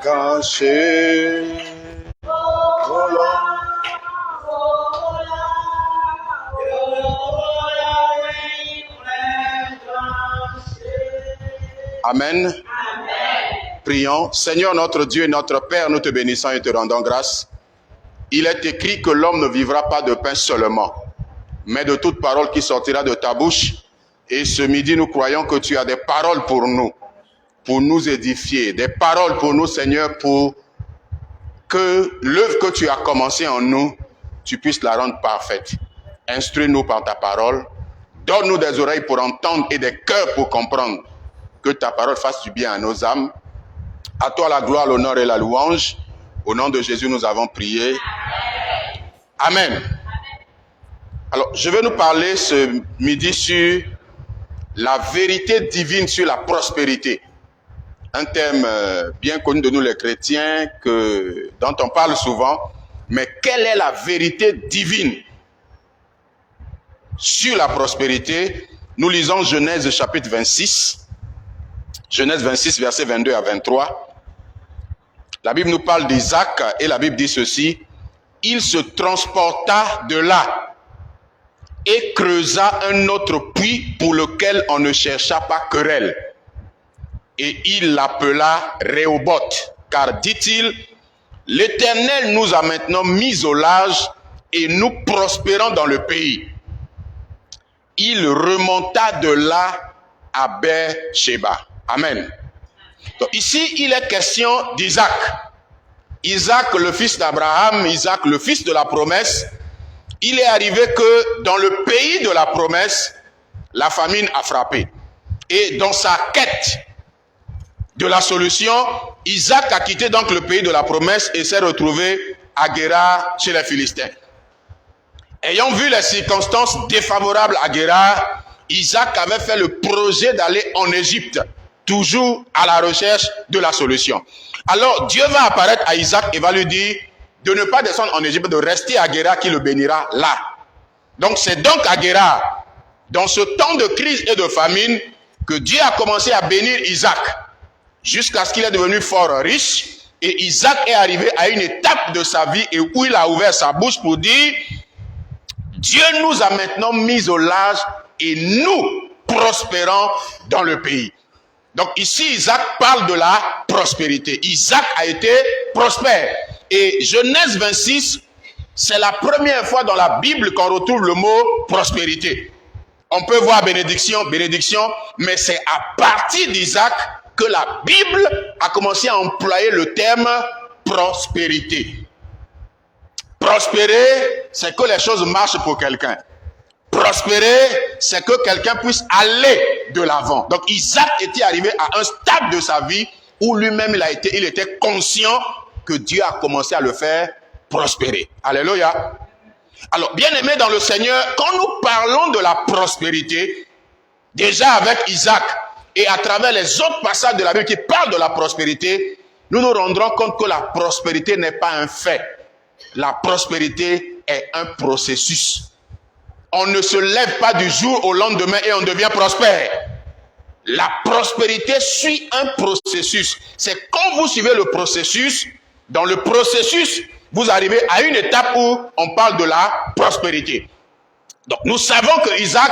caché. Amen. Prions. Seigneur notre Dieu et notre Père, nous te bénissons et te rendons grâce. Il est écrit que l'homme ne vivra pas de pain seulement, mais de toute parole qui sortira de ta bouche. Et ce midi, nous croyons que tu as des paroles pour nous édifier, des paroles pour nous, Seigneur, pour que l'œuvre que tu as commencée en nous, tu puisses la rendre parfaite. Instruis-nous par ta parole. Donne-nous des oreilles pour entendre et des cœurs pour comprendre. Que ta parole fasse du bien à nos âmes. À toi la gloire, l'honneur et la louange. Au nom de Jésus, nous avons prié. Amen. Alors, je vais nous parler ce midi sur la vérité divine sur la prospérité. Un thème bien connu de nous les chrétiens, dont on parle souvent. Mais quelle est la vérité divine sur la prospérité? Nous lisons Genèse chapitre 26. Genèse 26, versets 22 à 23. La Bible nous parle d'Isaac et la Bible dit ceci. Il se transporta de là et creusa un autre puits pour lequel on ne chercha pas querelle. Et il l'appela Rehoboth, car dit-il, l'Éternel nous a maintenant mis au large et nous prospérons dans le pays. Il remonta de là à Beersheba. Amen. Donc ici, il est question d'Isaac. Isaac, le fils d'Abraham, Isaac, le fils de la promesse. Il est arrivé que dans le pays de la promesse, la famine a frappé. Et dans sa quête de la solution, Isaac a quitté donc le pays de la promesse et s'est retrouvé à Guérar chez les Philistins. Ayant vu les circonstances défavorables à Guérar, Isaac avait fait le projet d'aller en Égypte, toujours à la recherche de la solution. Alors Dieu va apparaître à Isaac et va lui dire de ne pas descendre en Égypte, de rester à Guérar qui le bénira là. Donc c'est donc à Guérar, dans ce temps de crise et de famine, que Dieu a commencé à bénir Isaac, jusqu'à ce qu'il est devenu fort riche. Et Isaac est arrivé à une étape de sa vie et où il a ouvert sa bouche pour dire, Dieu nous a maintenant mis au large et nous prospérons dans le pays. Donc ici, Isaac parle de la prospérité. Isaac a été prospère. Et Genèse 26, c'est la première fois dans la Bible qu'on retrouve le mot prospérité. On peut voir bénédiction, bénédiction, mais c'est à partir d'Isaac que la Bible a commencé à employer le terme prospérité. Prospérer, c'est que les choses marchent pour quelqu'un. Prospérer, c'est que quelqu'un puisse aller de l'avant. Donc Isaac était arrivé à un stade de sa vie où lui-même il était conscient que Dieu a commencé à le faire prospérer. Alléluia. Alors, bien aimé dans le Seigneur, quand nous parlons de la prospérité, déjà avec Isaac et à travers les autres passages de la Bible qui parlent de la prospérité, nous nous rendrons compte que la prospérité n'est pas un fait. La prospérité est un processus. On ne se lève pas du jour au lendemain et on devient prospère. La prospérité suit un processus. C'est quand vous suivez le processus, dans le processus, vous arrivez à une étape où on parle de la prospérité. Donc nous savons que Isaac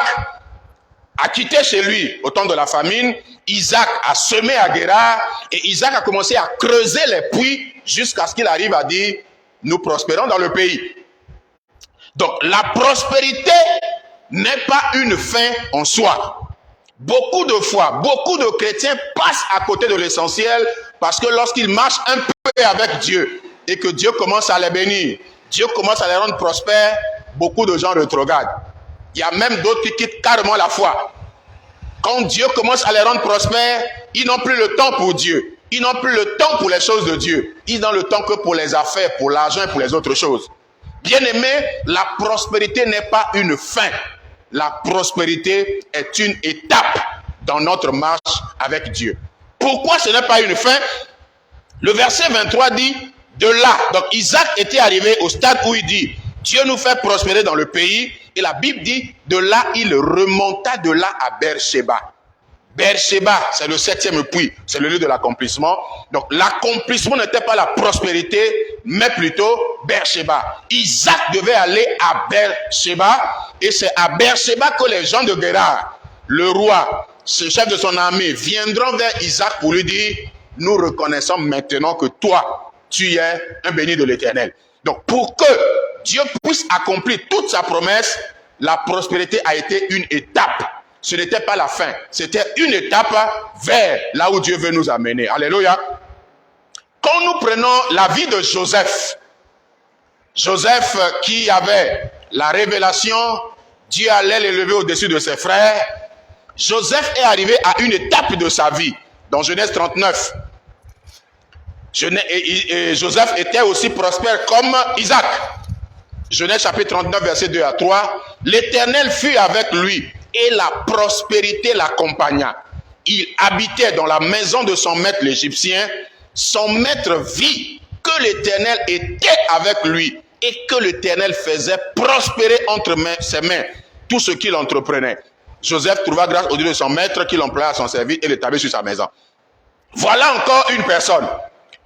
a quitté chez lui au temps de la famine. Isaac a semé à Guérar et Isaac a commencé à creuser les puits jusqu'à ce qu'il arrive à dire « Nous prospérons dans le pays ». Donc, la prospérité n'est pas une fin en soi. Beaucoup de fois, beaucoup de chrétiens passent à côté de l'essentiel parce que lorsqu'ils marchent un peu avec Dieu et que Dieu commence à les bénir, Dieu commence à les rendre prospères, beaucoup de gens retrogradent. Il y a même d'autres qui quittent carrément la foi. Quand Dieu commence à les rendre prospères, ils n'ont plus le temps pour Dieu. Ils n'ont plus le temps pour les choses de Dieu. Ils n'ont le temps que pour les affaires, pour l'argent et pour les autres choses. Bien-aimé, la prospérité n'est pas une fin. La prospérité est une étape dans notre marche avec Dieu. Pourquoi ce n'est pas une fin? Le verset 23 dit, de là, donc Isaac était arrivé au stade où il dit, Dieu nous fait prospérer dans le pays. Et la Bible dit, de là, il remonta de là à Beersheba. Beersheba, c'est le 7e puits, c'est le lieu de l'accomplissement. Donc l'accomplissement n'était pas la prospérité, mais plutôt Beersheba. Isaac devait aller à Beersheba, et c'est à Beersheba que les gens de Guérar, le roi, ce chef de son armée, viendront vers Isaac pour lui dire, nous reconnaissons maintenant que toi, tu es un béni de l'Éternel. Donc pour que Dieu puisse accomplir toute sa promesse, la prospérité a été une étape. Ce n'était pas la fin, c'était une étape vers là où Dieu veut nous amener. Alléluia. Quand nous prenons la vie de Joseph, Joseph qui avait la révélation, Dieu allait l'élever au-dessus de ses frères. Joseph est arrivé à une étape de sa vie, dans Genèse 39. Joseph était aussi prospère comme Isaac. Genèse chapitre 39, versets 2 à 3. L'Éternel fut avec lui et la prospérité l'accompagna. Il habitait dans la maison de son maître l'Égyptien. Son maître vit que l'Éternel était avec lui et que l'Éternel faisait prospérer entre ses mains tout ce qu'il entreprenait. Joseph trouva grâce aux yeux de son maître qui l'employa à son service et l'établit sur sa maison. Voilà encore une personne.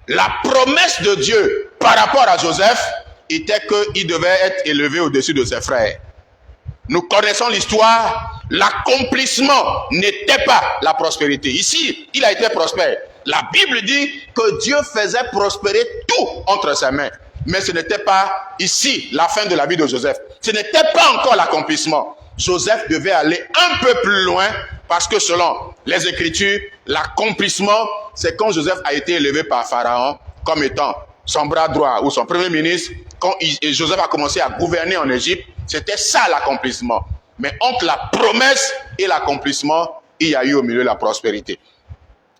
La promesse de Dieu par rapport à Joseph était qu'il devait être élevé au-dessus de ses frères. Nous connaissons l'histoire. L'accomplissement n'était pas la prospérité. Ici, il a été prospère. La Bible dit que Dieu faisait prospérer tout entre ses mains. Mais ce n'était pas ici la fin de la vie de Joseph. Ce n'était pas encore l'accomplissement. Joseph devait aller un peu plus loin parce que selon les Écritures, l'accomplissement, c'est quand Joseph a été élevé par Pharaon comme étant son bras droit ou son premier ministre. Quand Joseph a commencé à gouverner en Égypte, c'était ça l'accomplissement. Mais entre la promesse et l'accomplissement, il y a eu au milieu la prospérité.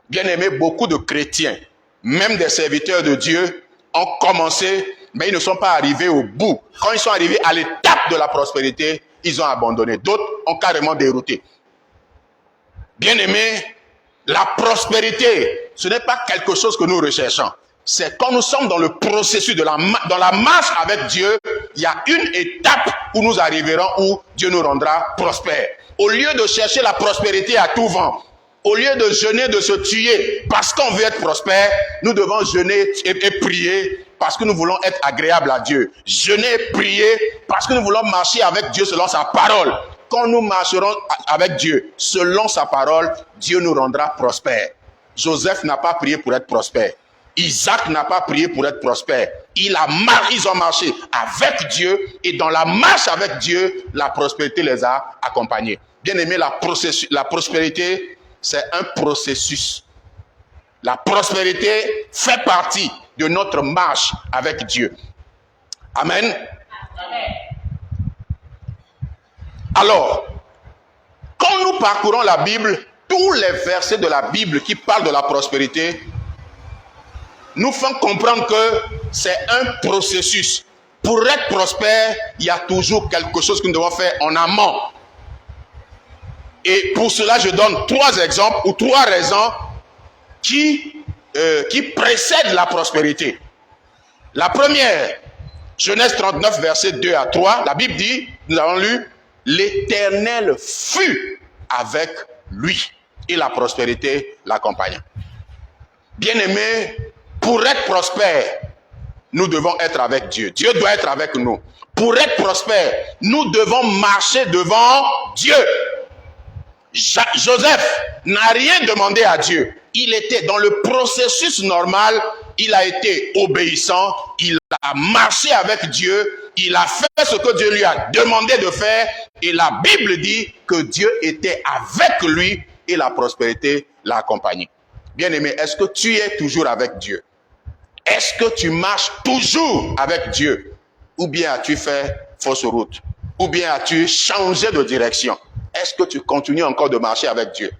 Bien aimé, beaucoup de chrétiens, même des serviteurs de Dieu, ont commencé, mais ils ne sont pas arrivés au bout. Quand ils sont arrivés à l'étape de la prospérité, ils ont abandonné. D'autres ont carrément dérouté. Bien aimé, la prospérité, ce n'est pas quelque chose que nous recherchons. C'est quand nous sommes dans le processus dans la marche avec Dieu, il y a une étape où nous arriverons où Dieu nous rendra prospères. Au lieu de chercher la prospérité à tout vent, au lieu de jeûner, de se tuer parce qu'on veut être prospère, nous devons jeûner et prier parce que nous voulons être agréables à Dieu. Jeûner et prier parce que nous voulons marcher avec Dieu selon sa parole. Quand nous marcherons avec Dieu selon sa parole, Dieu nous rendra prospères. Joseph n'a pas prié pour être prospère. Isaac n'a pas prié pour être prospère. Ils ont marché avec Dieu et dans la marche avec Dieu, la prospérité les a accompagnés. Bien aimé, la prospérité, c'est un processus. La prospérité fait partie de notre marche avec Dieu. Amen. Amen. Alors, quand nous parcourons la Bible, tous les versets de la Bible qui parlent de la prospérité nous font comprendre que c'est un processus. Pour être prospère, il y a toujours quelque chose que nous devons faire en amont. Et pour cela, je donne 3 exemples ou 3 raisons qui précèdent la prospérité. La première, Genèse 39, versets 2 à 3, la Bible dit, nous avons lu, l'Éternel fut avec lui et la prospérité l'accompagna. Bien-aimés, pour être prospère, nous devons être avec Dieu. Dieu doit être avec nous. Pour être prospère, nous devons marcher devant Dieu. Joseph n'a rien demandé à Dieu. Il était dans le processus normal. Il a été obéissant. Il a marché avec Dieu. Il a fait ce que Dieu lui a demandé de faire. Et la Bible dit que Dieu était avec lui et la prospérité l'a accompagné. Bien-aimé, est-ce que tu es toujours avec Dieu? Est-ce que tu marches toujours avec Dieu? Ou bien as-tu fait fausse route? Ou bien as-tu changé de direction? Est-ce que tu continues encore de marcher avec Dieu?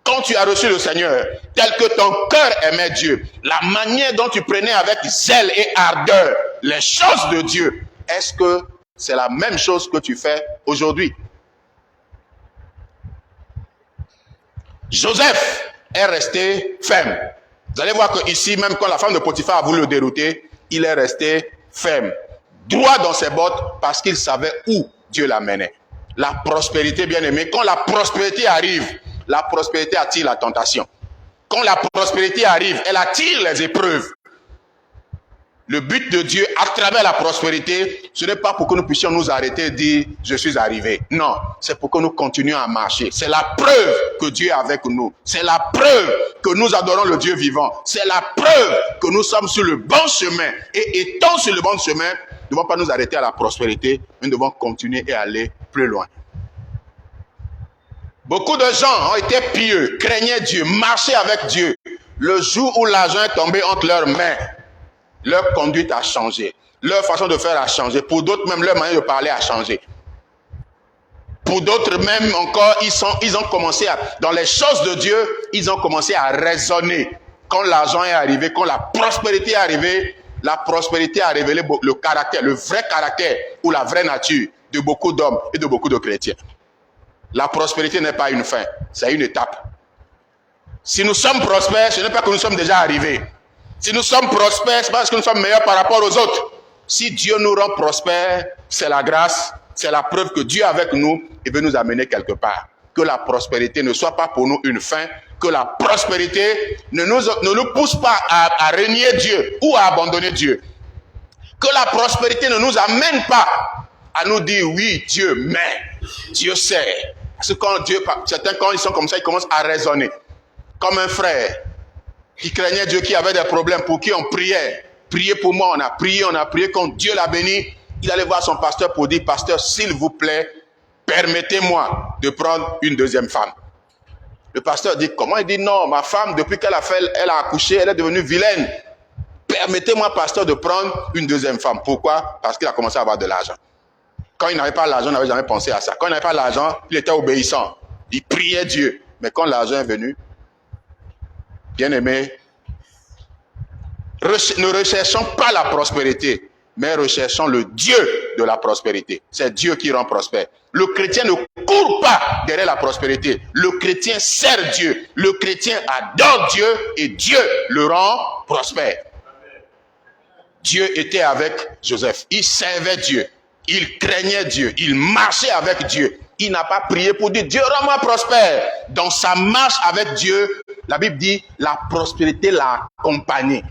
Quand tu as reçu le Seigneur, tel que ton cœur aimait Dieu, la manière dont tu prenais avec zèle et ardeur les choses de Dieu, est-ce que c'est la même chose que tu fais aujourd'hui? Joseph est resté ferme. Vous allez voir qu'ici, même quand la femme de Potiphar a voulu le dérouter, il est resté ferme, droit dans ses bottes, parce qu'il savait où Dieu l'amenait. La prospérité, bien aimé, quand la prospérité arrive, la prospérité attire la tentation. Quand la prospérité arrive, elle attire les épreuves. Le but de Dieu à travers la prospérité, ce n'est pas pour que nous puissions nous arrêter et dire « je suis arrivé ». Non, c'est pour que nous continuions à marcher. C'est la preuve que Dieu est avec nous. C'est la preuve que nous adorons le Dieu vivant. C'est la preuve que nous sommes sur le bon chemin. Et étant sur le bon chemin, nous ne devons pas nous arrêter à la prospérité, mais nous devons continuer et aller plus loin. Beaucoup de gens ont été pieux, craignaient Dieu, marchaient avec Dieu. Le jour où l'argent est tombé entre leurs mains, leur conduite a changé. Leur façon de faire a changé. Pour d'autres, même leur manière de parler a changé. Pour d'autres, même encore, ils ont commencé à, dans les choses de Dieu, ils ont commencé à raisonner. Quand l'argent est arrivé, quand la prospérité est arrivée, la prospérité a révélé le caractère, le vrai caractère ou la vraie nature de beaucoup d'hommes et de beaucoup de chrétiens. La prospérité n'est pas une fin, c'est une étape. Si nous sommes prospères, ce n'est pas que nous sommes déjà arrivés. Si nous sommes prospères, c'est parce que nous sommes meilleurs par rapport aux autres. Si Dieu nous rend prospères, c'est la grâce, c'est la preuve que Dieu est avec nous et veut nous amener quelque part. Que la prospérité ne soit pas pour nous une fin, que la prospérité ne nous pousse pas à renier Dieu ou à abandonner Dieu. Que la prospérité ne nous amène pas à nous dire oui, Dieu, mais Dieu sait. Parce que certains, quand ils sont comme ça, ils commencent à raisonner. Comme un frère qui craignait Dieu, qui avait des problèmes, pour qui on priait. Priez pour moi, on a prié, quand Dieu l'a béni, il allait voir son pasteur pour dire, pasteur, s'il vous plaît, permettez-moi de prendre une deuxième femme. Le pasteur dit, comment? Il dit, non, ma femme, depuis qu'elle a accouché, elle est devenue vilaine. Permettez-moi, pasteur, de prendre une deuxième femme. Pourquoi? Parce qu'il a commencé à avoir de l'argent. Quand il n'avait pas l'argent, il n'avait jamais pensé à ça. Quand il n'avait pas l'argent, il était obéissant. Il priait Dieu. Mais quand l'argent est venu, bien-aimés, ne recherchons pas la prospérité, mais recherchons le Dieu de la prospérité. C'est Dieu qui rend prospère. Le chrétien ne court pas derrière la prospérité. Le chrétien sert Dieu. Le chrétien adore Dieu et Dieu le rend prospère. Dieu était avec Joseph. Il servait Dieu. Il craignait Dieu. Il marchait avec Dieu. Il n'a pas prié pour dire, Dieu rends-moi prospère. Dans sa marche avec Dieu, la Bible dit, la prospérité l'a accompagné.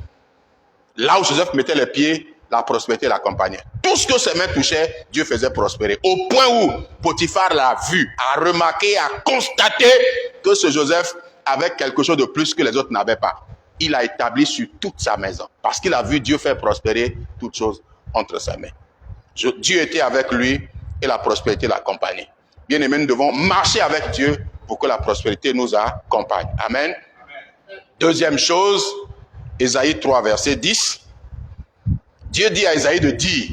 Là où Joseph mettait les pieds, la prospérité l'accompagnait. Tout ce que ses mains touchaient, Dieu faisait prospérer. Au point où Potiphar l'a vu, a remarqué, a constaté que ce Joseph avait quelque chose de plus que les autres n'avaient pas. Il a établi sur toute sa maison. Parce qu'il a vu Dieu faire prospérer toutes choses entre ses mains. Dieu était avec lui et la prospérité l'accompagnait. Bien-aimés, nous devons marcher avec Dieu pour que la prospérité nous accompagne. Amen. Deuxième chose, Ésaïe 3, verset 10. Dieu dit à Ésaïe de dire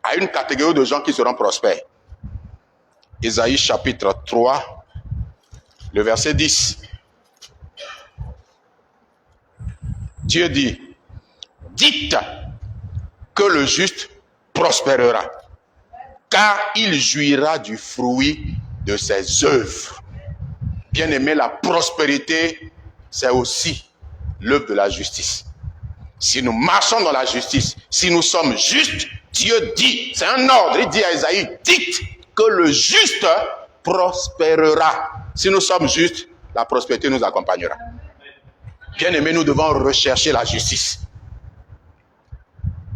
à une catégorie de gens qui seront prospères. Ésaïe chapitre 3, le verset 10. Dieu dit, dites que le juste prospérera, car il jouira du fruit de ses œuvres. Bien-aimé, la prospérité, c'est aussi l'œuvre de la justice. Si nous marchons dans la justice, si nous sommes justes, Dieu dit, c'est un ordre, il dit à Ésaïe, dites que le juste prospérera. Si nous sommes justes, la prospérité nous accompagnera. Bien-aimés, nous devons rechercher la justice.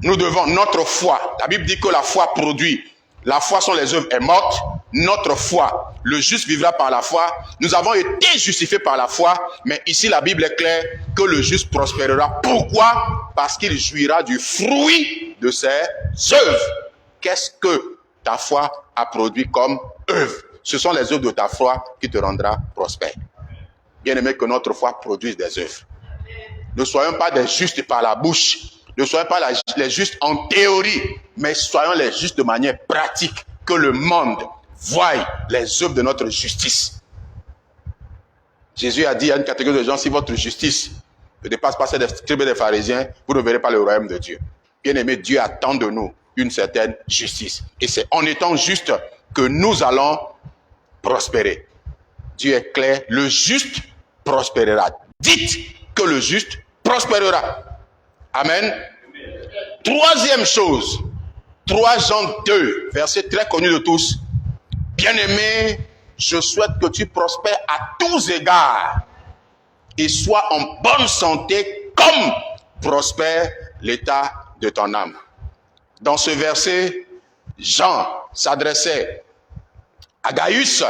Nous devons, notre foi, la Bible dit que la foi produit. La foi sont les œuvres est morte. Notre foi, le juste vivra par la foi. Nous avons été justifiés par la foi, mais ici la Bible est claire que le juste prospérera. Pourquoi? Parce qu'il jouira du fruit de ses œuvres. Qu'est-ce que ta foi a produit comme œuvre? Ce sont les œuvres de ta foi qui te rendra prospère. Bien-aimé, que notre foi produise des œuvres. Ne soyons pas des justes par la bouche. Ne soyons pas les justes en théorie, mais soyons les justes de manière pratique. Que le monde voie les œuvres de notre justice. Jésus a dit à une catégorie de gens, si votre justice ne dépasse pas celle des scribes et des pharisiens, vous ne verrez pas le royaume de Dieu. Bien-aimé, Dieu attend de nous une certaine justice. Et c'est en étant juste que nous allons prospérer. Dieu est clair, le juste prospérera. Dites que le juste prospérera. Amen. Troisième chose, 3 Jean 2, verset très connu de tous. Bien-aimés, je souhaite que tu prospères à tous égards et sois en bonne santé comme prospère l'état de ton âme. Dans ce verset, Jean s'adressait à Gaius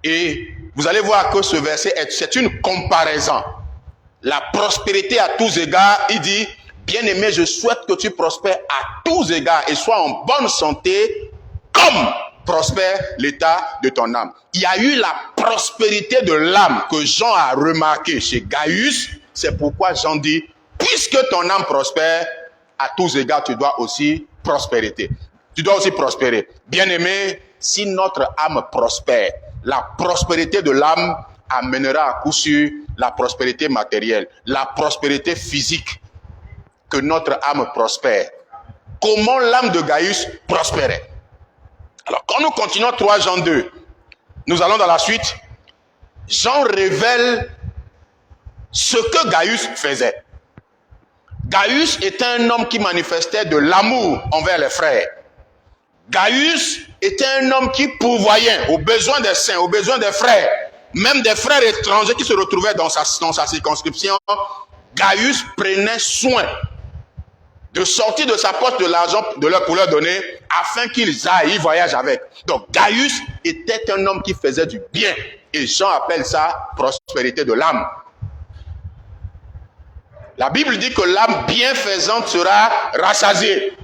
et vous allez voir que ce verset, c'est une comparaison. La prospérité à tous égards, il dit, bien-aimé, je souhaite que tu prospères à tous égards et sois en bonne santé comme prospère l'état de ton âme. Il y a eu la prospérité de l'âme que Jean a remarqué chez Gaius. C'est pourquoi Jean dit, puisque ton âme prospère, à tous égards, tu dois aussi prospérer. Tu dois aussi prospérer. Bien-aimé, si notre âme prospère, la prospérité de l'âme amènera à coup sûr la prospérité matérielle, la prospérité physique, que notre âme prospère. Comment l'âme de Gaius prospérait? Alors, quand nous continuons 3 Jean 2, nous allons dans la suite. Jean révèle ce que Gaius faisait. Gaius était un homme qui manifestait de l'amour envers les frères. Gaius était un homme qui pourvoyait aux besoins des saints, aux besoins des frères, même des frères étrangers qui se retrouvaient dans sa circonscription. Gaius prenait soin de sortir de sa poche de l'argent pour leur donner afin qu'ils aillent, ils voyagent avec. Donc Gaius était un homme qui faisait du bien et Jean appelle ça prospérité de l'âme. La Bible dit que l'âme bienfaisante sera rassasiée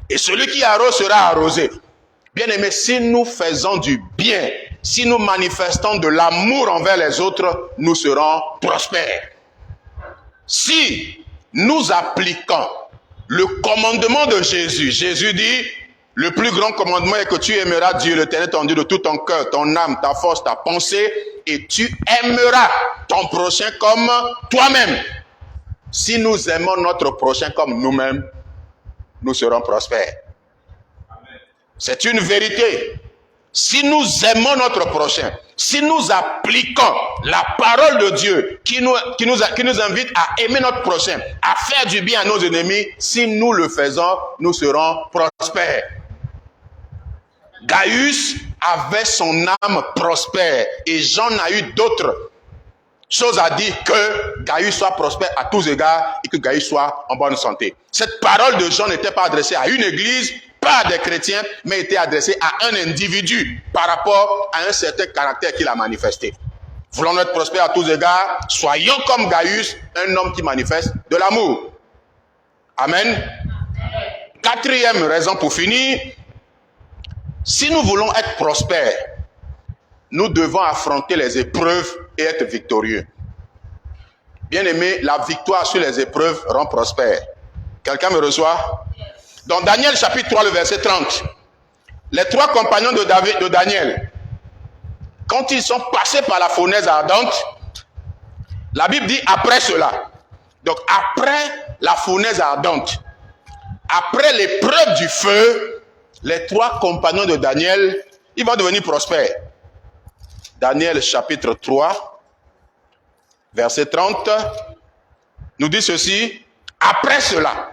et celui qui arrose sera arrosé. Bien-aimés, si nous faisons du bien, si nous manifestons de l'amour envers les autres, nous serons prospères. Si nous appliquons le commandement de Jésus, Jésus dit, le plus grand commandement est que tu aimeras Dieu, l'Éternel ton Dieu, de tout ton cœur, ton âme, ta force, ta pensée, et tu aimeras ton prochain comme toi-même. Si nous aimons notre prochain comme nous-mêmes, nous serons prospères. C'est une vérité. Si nous aimons notre prochain, si nous appliquons la parole de Dieu qui nous invite à aimer notre prochain, à faire du bien à nos ennemis, si nous le faisons, nous serons prospères. Gaius avait son âme prospère et Jean a eu d'autres choses à dire que Gaius soit prospère à tous égards et que Gaius soit en bonne santé. Cette parole de Jean n'était pas adressée à une église, pas à des chrétiens, mais était adressée à un individu par rapport à un certain caractère qu'il a manifesté. Voulons être prospères à tous égards, soyons comme Gaius, un homme qui manifeste de l'amour. Amen. Quatrième raison pour finir, si nous voulons être prospères, nous devons affronter les épreuves et être victorieux. Bien-aimé, la victoire sur les épreuves rend prospère. Quelqu'un me reçoit? Dans Daniel chapitre 3, le verset 30, les 3 compagnons de Daniel, quand ils sont passés par la fournaise ardente, la Bible dit après cela. Donc après la fournaise ardente, après l'épreuve du feu, les 3 compagnons de Daniel, ils vont devenir prospères. Daniel chapitre 3, verset 30, nous dit ceci, après cela.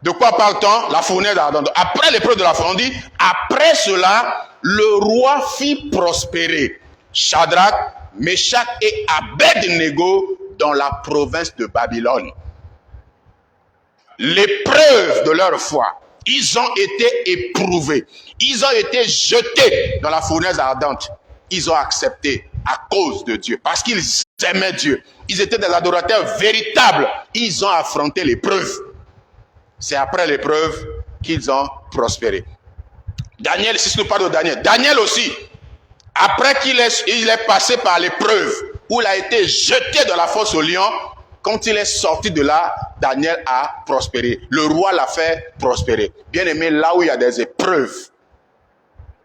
De quoi parle-t-on? La fournaise ardente. Après l'épreuve de la fournaise, on dit, après cela, le roi fit prospérer Shadrach, Meshach et Abed-Nego dans la province de Babylone. L'épreuve de leur foi, ils ont été éprouvés, ils ont été jetés dans la fournaise ardente. Ils ont accepté à cause de Dieu, parce qu'ils aimaient Dieu. Ils étaient des adorateurs véritables. Ils ont affronté l'épreuve. C'est après l'épreuve qu'ils ont prospéré. Daniel, si nous parlons de Daniel, Daniel aussi, après qu'il est passé par l'épreuve, où il a été jeté dans la fosse au lion, quand il est sorti de là, Daniel a prospéré. Le roi l'a fait prospérer. Bien aimé, là où il y a des épreuves,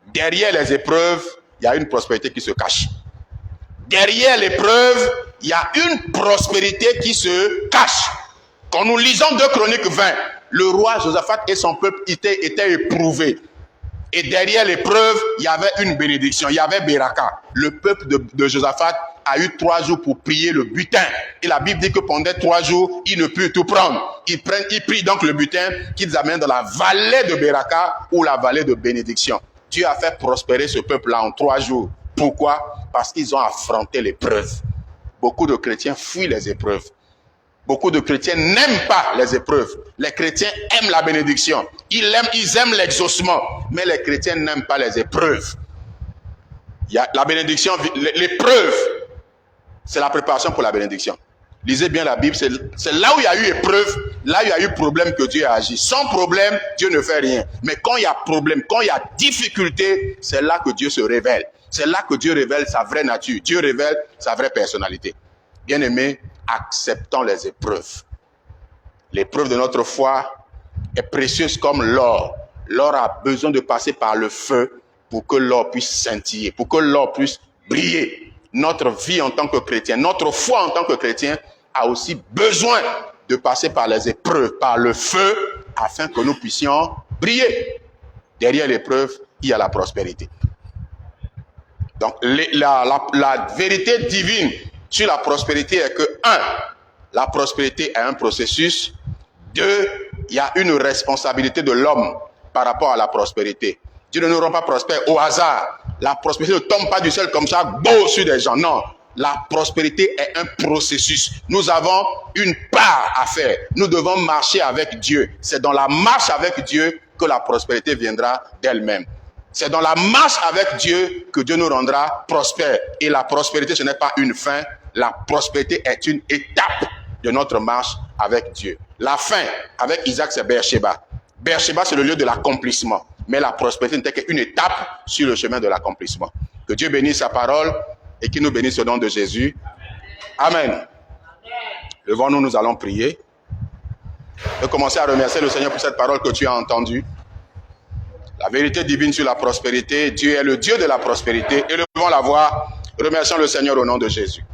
derrière les épreuves, il y a une prospérité qui se cache. Derrière l'épreuve, il y a une prospérité qui se cache. Quand nous lisons 2 Chroniques 20, le roi Josaphat et son peuple étaient éprouvés. Et derrière l'épreuve, il y avait une bénédiction, il y avait Beraka. Le peuple de Josaphat a eu 3 jours pour piller le butin. Et la Bible dit que pendant 3 jours, ils ne purent tout prendre. Ils prient donc le butin qu'ils amènent dans la vallée de Beraka ou la vallée de bénédiction. Dieu a fait prospérer ce peuple-là en 3 jours. Pourquoi? Parce qu'ils ont affronté l'épreuve. Beaucoup de chrétiens fuient les épreuves. Beaucoup de chrétiens n'aiment pas les épreuves. Les chrétiens aiment la bénédiction. Ils aiment l'exaucement. Mais les chrétiens n'aiment pas les épreuves. Il y a la bénédiction, l'épreuve, c'est la préparation pour la bénédiction. Lisez bien la Bible, c'est là où il y a eu épreuve, là où il y a eu problème que Dieu a agi. Sans problème, Dieu ne fait rien. Mais quand il y a problème, quand il y a difficulté, c'est là que Dieu se révèle. C'est là que Dieu révèle sa vraie nature. Dieu révèle sa vraie personnalité. Bien-aimés, acceptons les épreuves. L'épreuve de notre foi est précieuse comme l'or. L'or a besoin de passer par le feu pour que l'or puisse scintiller, pour que l'or puisse briller. Notre vie en tant que chrétien, notre foi en tant que chrétien a aussi besoin de passer par les épreuves, par le feu, afin que nous puissions briller. Derrière l'épreuve, il y a la prospérité. Donc, la vérité divine sur la prospérité est que, 1, la prospérité est un processus. 2, il y a une responsabilité de l'homme par rapport à la prospérité. Dieu ne nous rend pas prospères au hasard. La prospérité ne tombe pas du ciel comme ça, beau sur des gens. Non, la prospérité est un processus. Nous avons une part à faire. Nous devons marcher avec Dieu. C'est dans la marche avec Dieu que la prospérité viendra d'elle-même. C'est dans la marche avec Dieu que Dieu nous rendra prospères. Et la prospérité, ce n'est pas une fin. La prospérité est une étape de notre marche avec Dieu. La fin, avec Isaac, c'est Beersheba. Beersheba, c'est le lieu de l'accomplissement. Mais la prospérité n'était qu'une étape sur le chemin de l'accomplissement. Que Dieu bénisse sa parole et qu'il nous bénisse au nom de Jésus. Amen. Levons-nous, nous allons prier. Et commencer à remercier le Seigneur pour cette parole que tu as entendue. La vérité divine sur la prospérité. Dieu est le Dieu de la prospérité. Élevons la voix. Remercions le Seigneur au nom de Jésus.